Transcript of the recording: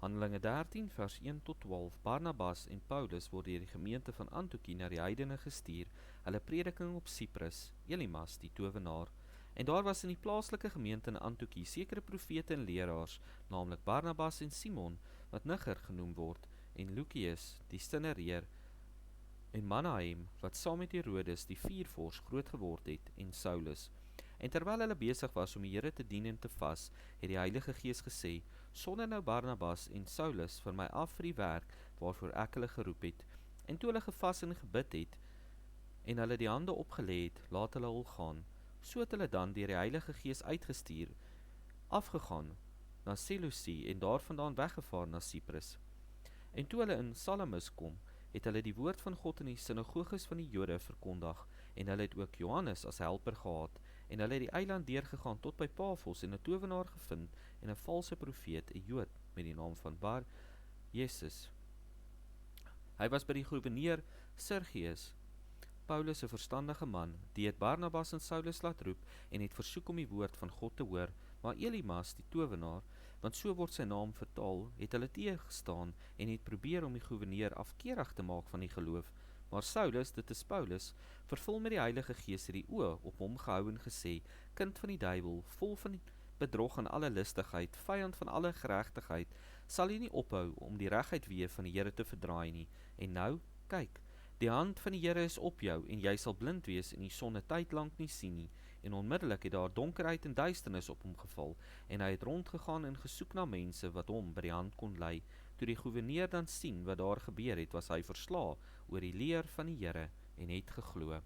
Handelinge 13 vers 1 tot 12. Barnabas en Paulus word deur die gemeente van Antiochie na die heidene gestuur, hulle prediking op Cyprus, Elimas die towenaar. En daar was in die plaaslike gemeente in Antiochie sekere profete en leraars, naamlik Barnabas en Simon, wat Niger genoem word, en Lucius die Sinereer, en Manahem, wat saam met Herodes die viervors groot geword het, en Saulus. En terwyl hulle besig was om die Here te dien en te vas, het die Heilige Gees gesê, sonder nou Barnabas en Saulus vir my af vir die werk, waarvoor ek hulle geroep het. En toe hulle gevas en gebid het, en hulle die hande opgelê het, laat hulle hul gaan. So het hulle dan deur die Heilige Gees uitgestuur, afgegaan na Selusie, en daarvandaan weggevaar na Cyprus. En toe hulle in Salamis kom, het hulle die woord van God in die sinagoges van die Jode verkondig, en hulle het ook Johannes as helper gehad, en hulle het die eiland deurgegaan tot by Pafos, en 'n towenaar gevind, en 'n valse profeet, 'n Jood, met die naam van Bar Jesus. Hy was by die gouverneur Sergius, Paulus 'n verstandige man, die het Barnabas en Saulus laat roep, en het versoek om die woord van God te hoor, maar Elimas, die towenaar, want so word sy naam vertaal, het hulle teëgestaan, en het probeer om die gouverneur afkerig te maak van die geloof. Maar Saulus, dit is Paulus, vervul met die Heilige Gees, het die oë op hom gehou en gesê, kind van die duiwel, vol van bedrog en alle listigheid, vyand van alle geregtigheid, sal jy nie ophou om die reguit weë van die Here te verdraai nie. En nou, kyk, die hand van die Here is op jou, en jy sal blind wees en die son 'n tyd lank nie sien nie. En onmiddellik het daar donkerheid en duisternis op hom geval, en hy het rondgegaan en gesoek na mense wat hom by die hand kon lei. Toe die gouverneur dan sien wat daar gebeur het, was hy verslae oor die leer van die Here en het geglo.